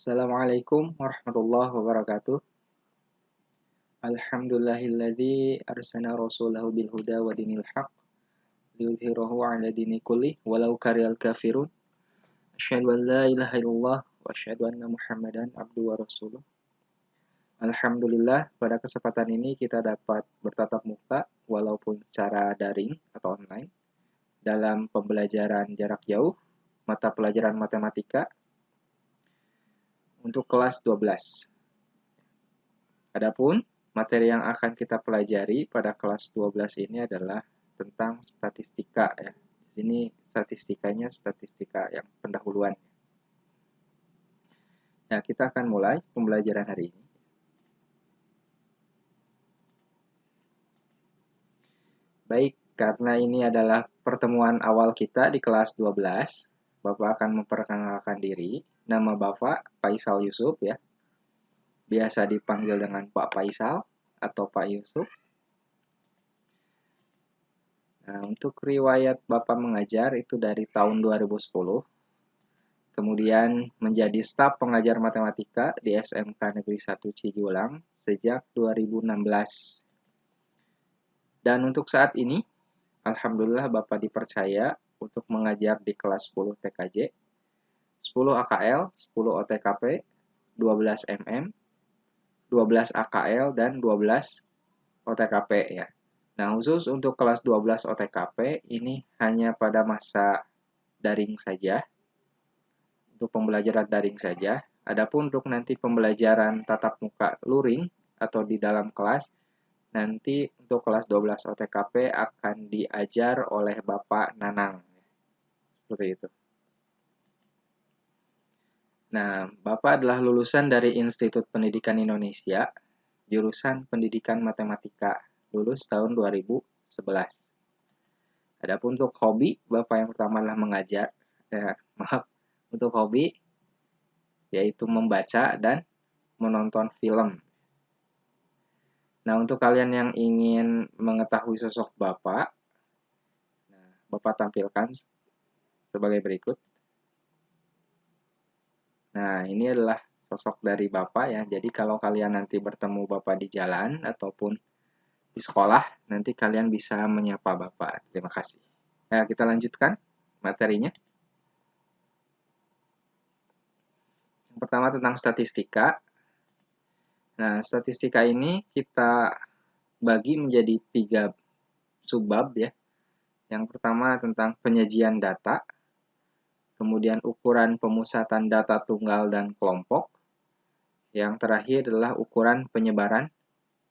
Assalamualaikum warahmatullahi wabarakatuh. Alhamdulillahilladzi arsala rasulahu bil huda wa dinil haq liyudhhirahu 'ala dini kullih walau karihal kafirun. Asyhadu an la ilaha illallah wa asyhadu anna Muhammadan abduhu wa rasuluh. Alhamdulillah, pada kesempatan ini kita dapat bertatap muka walaupun secara daring atau online dalam pembelajaran jarak jauh mata pelajaran matematika untuk kelas 12. Adapun materi yang akan kita pelajari pada kelas 12 ini adalah tentang statistika ya. Di sini statistikanya statistika yang pendahuluan. Nah, kita akan mulai pembelajaran hari ini. Baik, karena ini adalah pertemuan awal kita di kelas 12, Bapak akan memperkenalkan diri. Nama Bapak Faisal Yusuf ya. Biasa dipanggil dengan Pak Faisal atau Pak Yusuf. Nah, untuk riwayat Bapak mengajar itu dari tahun 2010. Kemudian menjadi staf pengajar matematika di SMK Negeri 1 Cijulang sejak 2016. Dan untuk saat ini, alhamdulillah Bapak dipercaya untuk mengajar di kelas 10 TKJ, 10 AKL, 10 OTKP, 12 MM, 12 AKL, dan 12 OTKP ya. Nah, khusus untuk kelas 12 OTKP ini hanya pada masa daring saja, untuk pembelajaran daring saja. Adapun untuk nanti pembelajaran tatap muka luring atau di dalam kelas, nanti untuk kelas 12 OTKP akan diajar oleh Bapak Nanang. Seperti itu. Nah, Bapak adalah lulusan dari Institut Pendidikan Indonesia, jurusan Pendidikan Matematika, lulus tahun 2011. Adapun untuk hobi, Bapak yang pertama adalah mengajar. Untuk hobi, yaitu membaca dan menonton film. Nah, untuk kalian yang ingin mengetahui sosok Bapak, Bapak tampilkan sebagai berikut. Nah, ini adalah sosok dari Bapak ya. Jadi kalau kalian nanti bertemu Bapak di jalan ataupun di sekolah, nanti kalian bisa menyapa Bapak. Terima kasih. Nah, kita lanjutkan materinya. Yang pertama tentang statistika. Nah, statistika ini kita bagi menjadi 3 subbab ya. Yang pertama tentang penyajian data, kemudian ukuran pemusatan data tunggal dan kelompok, yang terakhir adalah ukuran penyebaran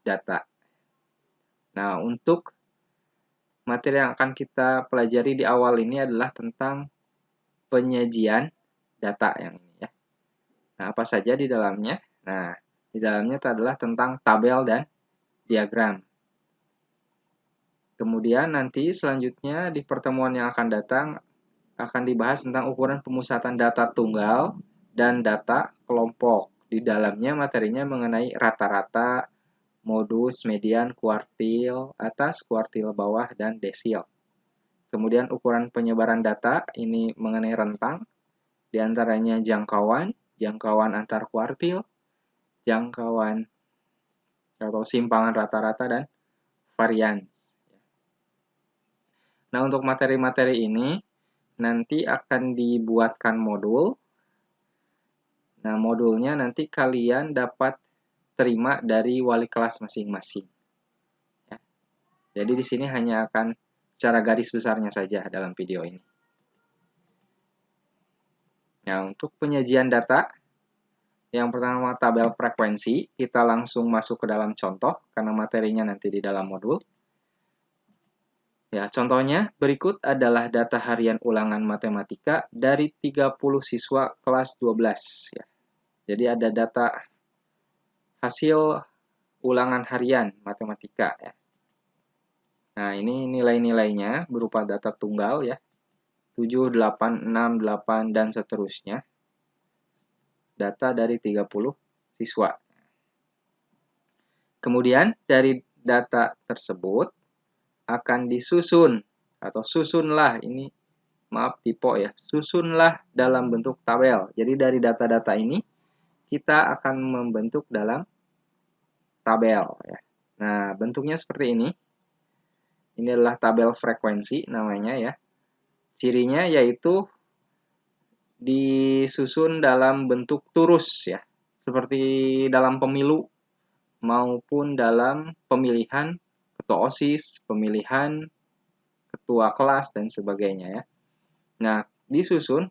data. Nah, untuk materi yang akan kita pelajari di awal ini adalah tentang penyajian data yang ini ya. Nah, apa saja di dalamnya? Nah, di dalamnya adalah tentang tabel dan diagram. Kemudian nanti selanjutnya di pertemuan yang akan datang akan dibahas tentang ukuran pemusatan data tunggal dan data kelompok. Di dalamnya materinya mengenai rata-rata, modus, median, kuartil atas, kuartil bawah, dan desil. Kemudian ukuran penyebaran data ini mengenai rentang, diantaranya jangkauan, jangkauan antar kuartil, jangkauan atau simpangan rata-rata, dan varian. Nah, untuk materi-materi ini nanti akan dibuatkan modul. Nah, modulnya nanti kalian dapat terima dari wali kelas masing-masing. Ya. Jadi di sini hanya akan secara garis besarnya saja dalam video ini. Nah, untuk penyajian data, yang pertama tabel frekuensi, kita langsung masuk ke dalam contoh karena materinya nanti di dalam modul. Ya, contohnya berikut adalah data harian ulangan matematika dari 30 siswa kelas 12 ya. Jadi ada data hasil ulangan harian matematika ya. Nah, ini nilai-nilainya berupa data tunggal ya. 7, 8, 6, 8 dan seterusnya. Data dari 30 siswa. Kemudian dari data tersebut akan disusun atau susunlah ini, maaf typo ya, susunlah dalam bentuk tabel. Jadi dari data-data ini kita akan membentuk dalam tabel ya. Nah, bentuknya seperti ini. Ini adalah tabel frekuensi namanya ya. Cirinya yaitu disusun dalam bentuk turus ya. Seperti dalam pemilu maupun dalam pemilihan ketua OSIS, pemilihan ketua kelas dan sebagainya ya. Nah, disusun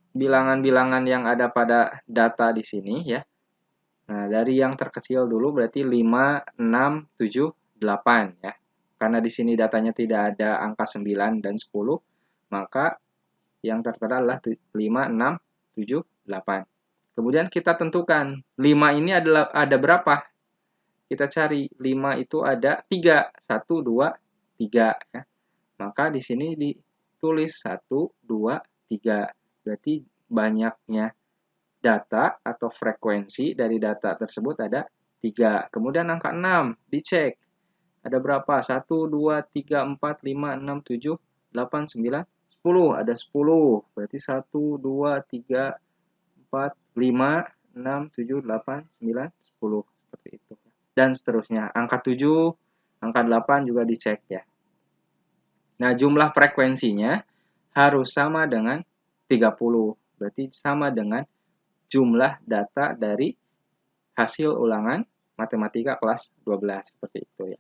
bilangan-bilangan yang ada pada data di sini ya. Nah, dari yang terkecil dulu berarti 5, 6, 7, 8 ya. Karena di sini datanya tidak ada angka 9 dan 10, maka yang tertera adalah 5, 6, 7, 8. Kemudian kita tentukan 5 ini ada berapa? Kita cari 5 itu ada 3. 1, 2, 3 ya. Maka di sini ditulis 1, 2, 3. Berarti banyaknya data atau frekuensi dari data tersebut ada 3. Kemudian angka 6 dicek. Ada berapa? 1, 2, 3, 4, 5, 6, 7, 8, 9, 10. Ada 10. Berarti 1, 2, 3, 4, 5, 6, 7, 8, 9, 10. Seperti itu. Dan seterusnya. Angka 7, angka 8 juga dicek ya. Nah, jumlah frekuensinya harus sama dengan 30. Berarti sama dengan jumlah data dari hasil ulangan matematika kelas 12 seperti itu ya.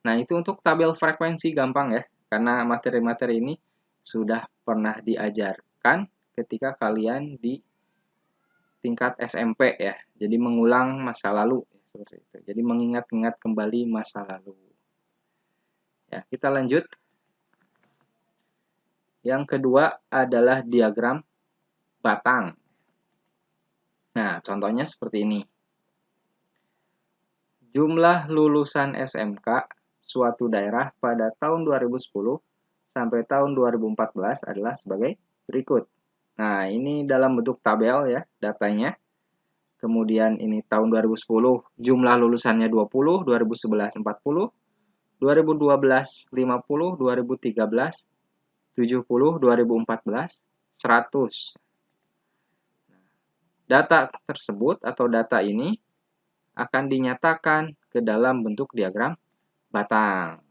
Nah, itu untuk tabel frekuensi gampang ya, karena materi-materi ini sudah pernah diajarkan ketika kalian di tingkat SMP ya. Jadi mengulang masa lalu ya, seperti itu. Jadi mengingat-ingat kembali masa lalu. Ya, kita lanjut. Yang kedua adalah diagram batang. Nah, contohnya seperti ini. Jumlah lulusan SMK suatu daerah pada tahun 2010 sampai tahun 2014 adalah sebagai berikut. Nah, ini dalam bentuk tabel ya, datanya. Kemudian ini tahun 2010 jumlah lulusannya 20, 2011 40, 2012 50, 2013 70, 2014 100. Data tersebut atau data ini akan dinyatakan ke dalam bentuk diagram batang.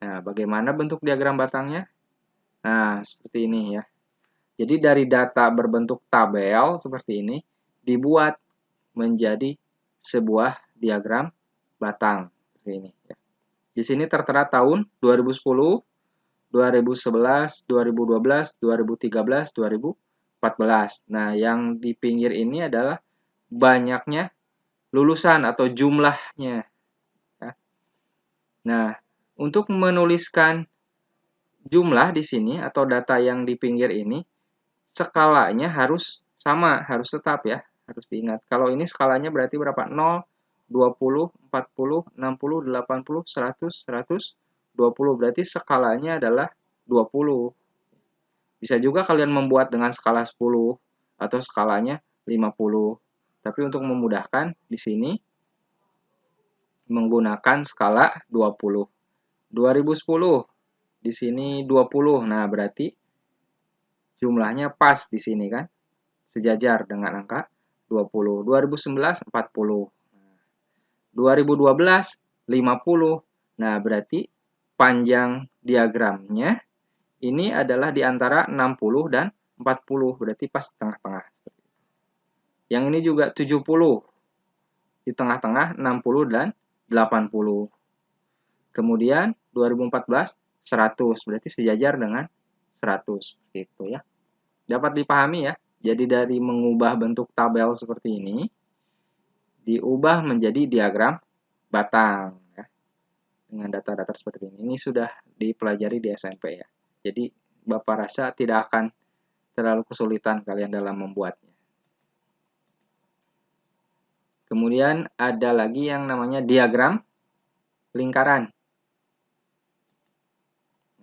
Nah, bagaimana bentuk diagram batangnya? Nah, seperti ini ya. Jadi dari data berbentuk tabel seperti ini dibuat menjadi sebuah diagram batang seperti ini ya. Di sini tertera tahun 2010, 2011, 2012, 2013, 2014. Nah, yang di pinggir ini adalah banyaknya lulusan atau jumlahnya. Ya. Nah, untuk menuliskan jumlah di sini atau data yang di pinggir ini, skalanya harus sama, harus tetap ya, harus diingat. Kalau ini skalanya berarti berapa? 0, 20, 40, 60, 80, 100, 100, 20. Berarti skalanya adalah 20. Bisa juga kalian membuat dengan skala 10 atau skalanya 50. Tapi untuk memudahkan di sini menggunakan skala 20. 2010 di sini 20. Nah, berarti jumlahnya pas di sini kan? Sejajar dengan angka 20. 2011 40. 2012 50. Nah, berarti panjang diagramnya ini adalah di antara 60 dan 40. Berarti pas tengah-tengah. Yang ini juga 70. Di tengah-tengah 60 dan 80. Kemudian 2014 100. Berarti sejajar dengan 100. Gitu ya. Dapat dipahami ya. Jadi dari mengubah bentuk tabel seperti ini, diubah menjadi diagram batang. Ya. Dengan data-data seperti ini. Ini sudah dipelajari di SMP ya. Jadi Bapak rasa tidak akan terlalu kesulitan kalian dalam membuatnya. Kemudian ada lagi yang namanya diagram lingkaran.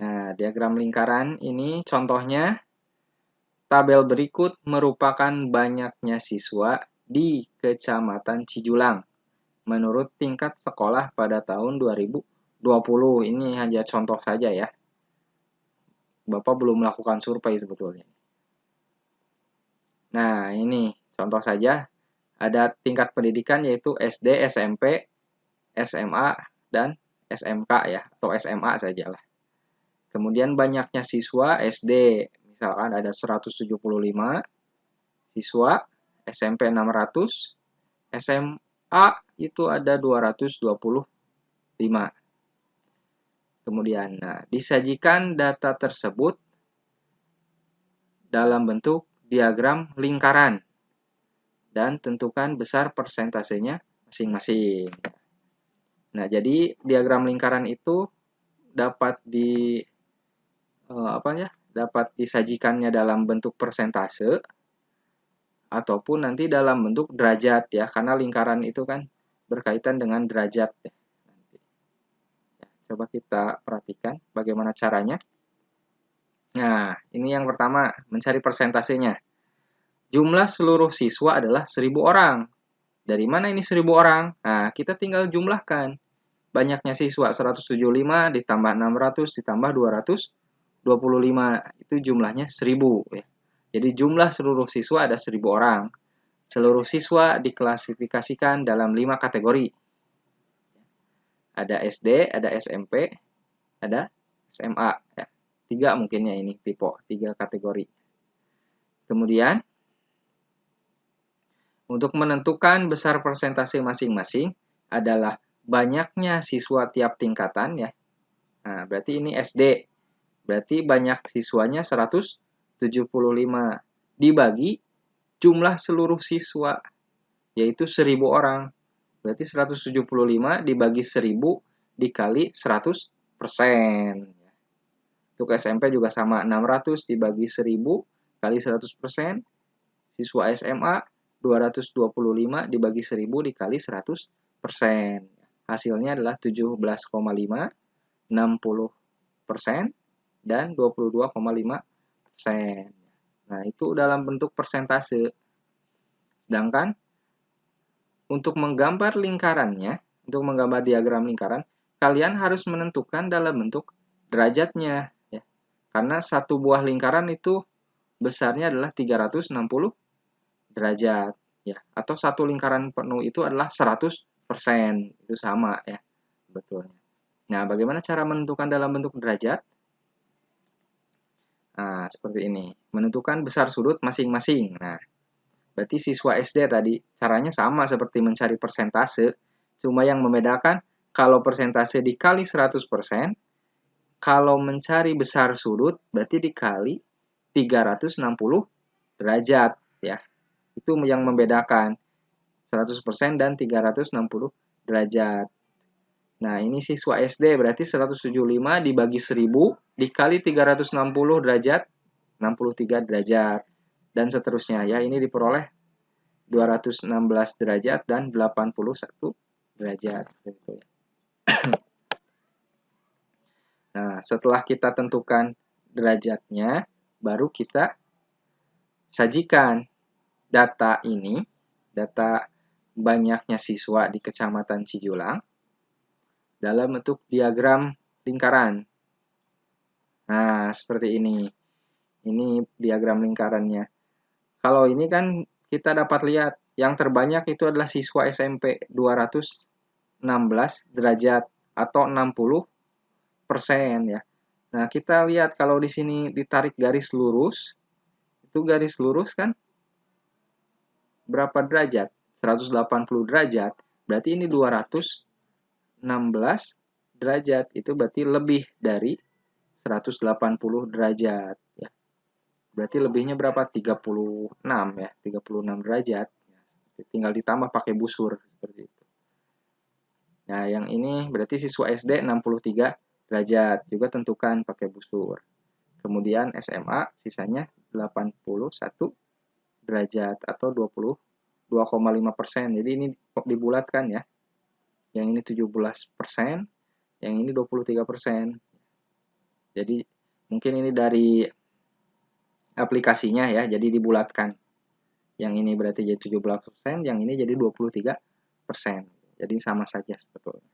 Nah, diagram lingkaran ini contohnya tabel berikut merupakan banyaknya siswa di Kecamatan Cijulang menurut tingkat sekolah pada tahun 2020. Ini hanya contoh saja ya. Bapak belum melakukan survei sebetulnya. Nah, ini Contoh saja, ada tingkat pendidikan yaitu SD, SMP, SMA, dan SMK ya, atau SMA sajalah. Kemudian banyaknya siswa SD, misalkan ada 175 siswa, SMP 600, SMA itu ada 225. Kemudian, disajikan data tersebut dalam bentuk diagram lingkaran dan tentukan besar persentasenya masing-masing. Nah, jadi diagram lingkaran itu dapat dapat disajikannya dalam bentuk persentase ataupun nanti dalam bentuk derajat ya, karena lingkaran itu kan berkaitan dengan derajat ya. Coba kita perhatikan bagaimana caranya. Nah, ini yang pertama, mencari persentasenya. Jumlah seluruh siswa adalah 1.000 orang. Dari mana ini 1.000 orang? Nah, kita tinggal jumlahkan. Banyaknya siswa 175 ditambah 600 ditambah 225. Itu jumlahnya 1.000 ya. Jadi jumlah seluruh siswa ada 1.000 orang. Seluruh siswa diklasifikasikan dalam 5 kategori. Ada SD, ada SMP, ada SMA ya. 3 mungkinnya ini tipe 3 kategori. Kemudian untuk menentukan besar persentase masing-masing adalah banyaknya siswa tiap tingkatan ya. Nah, berarti ini SD. Berarti banyak siswanya 175 dibagi jumlah seluruh siswa yaitu 1.000 orang. Berarti 175 dibagi 1.000 dikali 100%. Untuk SMP juga sama, 600 dibagi 1.000 kali 100%. Siswa SMA 225 dibagi 1.000 dikali 100%. Hasilnya adalah 17,5, 60%, dan 22,5%. Nah, itu dalam bentuk persentase. Sedangkan untuk menggambar lingkarannya, untuk menggambar diagram lingkaran, kalian harus menentukan dalam bentuk derajatnya ya. Karena satu buah lingkaran itu besarnya adalah 360 derajat ya, atau satu lingkaran penuh itu adalah 100%. Itu sama ya, betulnya. Nah, bagaimana cara menentukan dalam bentuk derajat? Nah, seperti ini. Menentukan besar sudut masing-masing. Nah, berarti siswa SD tadi caranya sama seperti mencari persentase, cuma yang membedakan kalau persentase dikali 100%, kalau mencari besar sudut berarti dikali 360 derajat ya. Itu yang membedakan 100% dan 360 derajat. Nah, ini siswa SD berarti 175 dibagi 1.000 dikali 360 derajat, 63 derajat. Dan seterusnya ya, ini diperoleh 216 derajat dan 81 derajat. Nah, setelah kita tentukan derajatnya, baru kita sajikan data ini, data banyaknya siswa di Kecamatan Cijulang, dalam bentuk diagram lingkaran. Nah, seperti ini. Ini diagram lingkarannya. Kalau ini kan kita dapat lihat yang terbanyak itu adalah siswa SMP 216 derajat atau 60% ya. Nah, kita lihat kalau di sini ditarik garis lurus, itu garis lurus kan berapa derajat? 180 derajat. Berarti ini 216 derajat. Itu berarti lebih dari 180 derajat ya. Berarti lebihnya berapa? 36 ya, 36 derajat. Tinggal ditambah pakai busur seperti itu. Nah, yang ini berarti siswa SD 63 derajat, juga tentukan pakai busur. Kemudian SMA sisanya 81 derajat atau 22,5%. Jadi ini dibulatkan ya. Yang ini 17%, yang ini 23%. Jadi mungkin ini dari aplikasinya ya, jadi dibulatkan. Yang ini berarti jadi 17%, yang ini jadi 23%. Jadi sama saja sebetulnya.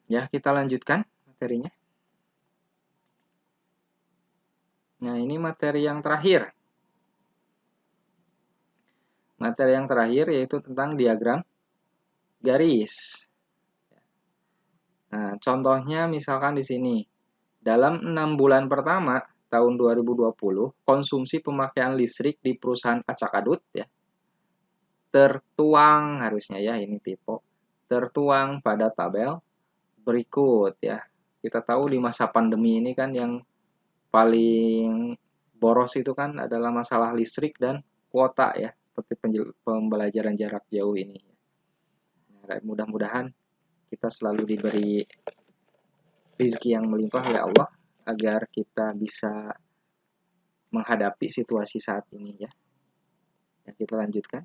Ya, kita lanjutkan materinya. Nah, ini materi yang terakhir. Materi yang terakhir yaitu tentang diagram garis. Nah, contohnya misalkan di sini. Dalam 6 bulan pertama tahun 2020, konsumsi pemakaian listrik di perusahaan acak adut ya, tertuang harusnya ya, ini tipe, tertuang pada tabel berikut ya. Kita tahu di masa pandemi ini kan yang paling boros itu kan adalah masalah listrik dan kuota ya, seperti pembelajaran jarak jauh ini. Nah, mudah-mudahan kita selalu diberi rezeki yang melimpah ya Allah, agar kita bisa menghadapi situasi saat ini ya. Ya, kita lanjutkan.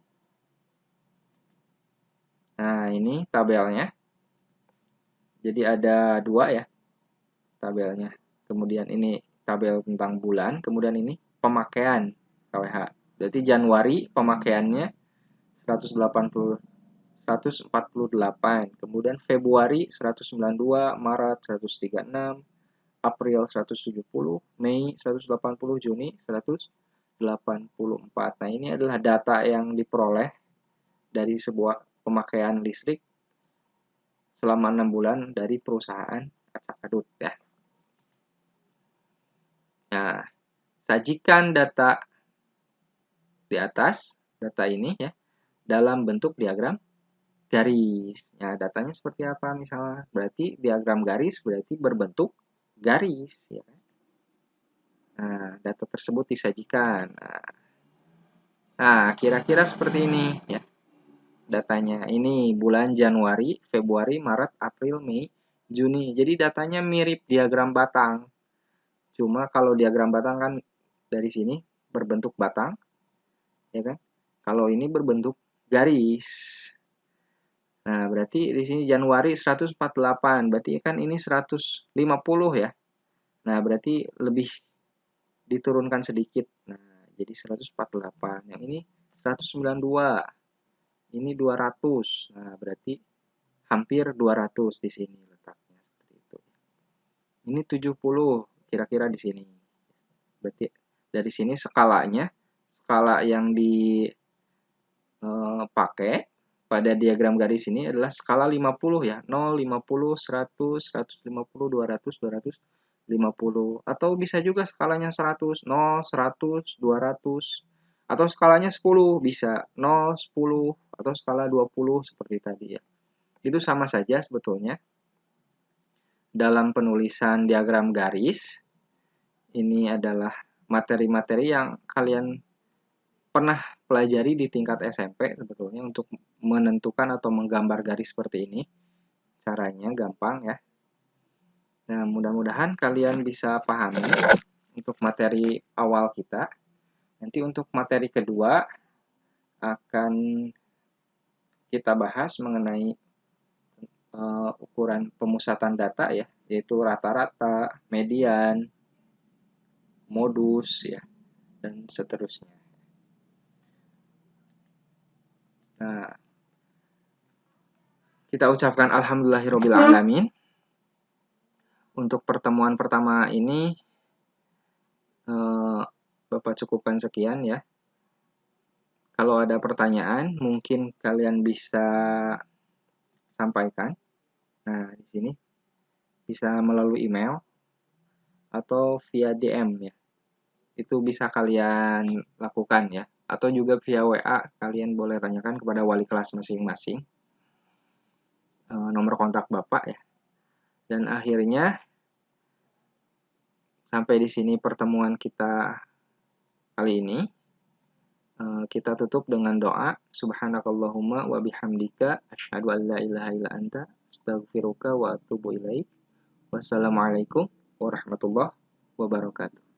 Nah, ini tabelnya. Jadi ada 2 ya tabelnya. Kemudian ini tabel tentang bulan, kemudian ini pemakaian KWH. Berarti Januari pemakaiannya 148, kemudian Februari 192, Maret 136, April 170, Mei 180, Juni 184. Nah, ini adalah data yang diperoleh dari sebuah pemakaian listrik selama 6 bulan dari perusahaan acak adut ya. Nah, sajikan data di atas, data ini ya, dalam bentuk diagram garis. Nah, datanya seperti apa misalnya? Berarti diagram garis berarti berbentuk garis ya. Nah, data tersebut disajikan. Nah, kira-kira seperti ini ya datanya. Ini bulan Januari, Februari, Maret, April, Mei, Juni. Jadi datanya mirip diagram batang. Cuma kalau diagram batang kan dari sini berbentuk batang, ya kan? Kalau ini berbentuk garis. Nah, berarti di sini Januari 148, berarti kan ini 150 ya. Nah, berarti lebih diturunkan sedikit. Nah, jadi 148. Yang ini 192. Ini 200. Nah, berarti hampir 200 di sini letaknya seperti itu. Ini 70 kira-kira di sini. Berarti dari sini skalanya, skala yang dipakai pada diagram garis ini adalah skala 50 ya. 0, 50, 100, 150, 200, 250. Atau bisa juga skalanya 100, 0, 100, 200. Atau skalanya 10 bisa 0, 10, atau skala 20 seperti tadi ya. Itu sama saja sebetulnya. Dalam penulisan diagram garis, ini adalah materi-materi yang kalian pernah pelajari di tingkat SMP sebetulnya untuk menentukan atau menggambar garis seperti ini. Caranya gampang ya. Nah, mudah-mudahan kalian bisa pahami untuk materi awal kita. Nanti untuk materi kedua akan kita bahas mengenai ukuran pemusatan data ya, yaitu rata-rata, median, modus ya, dan seterusnya. Nah, kita ucapkan alhamdulillahirobbilalamin. Untuk pertemuan pertama ini Bapak cukupkan sekian ya. Kalau ada pertanyaan mungkin kalian bisa sampaikan. Nah, di sini bisa melalui email atau via DM ya. Itu bisa kalian lakukan ya. Atau juga via WA kalian boleh tanyakan kepada wali kelas masing-masing. Nomor kontak Bapak ya. Dan akhirnya sampai di sini pertemuan kita kali ini. Kita tutup dengan doa. Subhanakallahumma wa bihamdika asyhadu an la ilaha illa anta astaghfiruka wa atubu ilaik. Wassalamualaikum warahmatullahi wabarakatuh.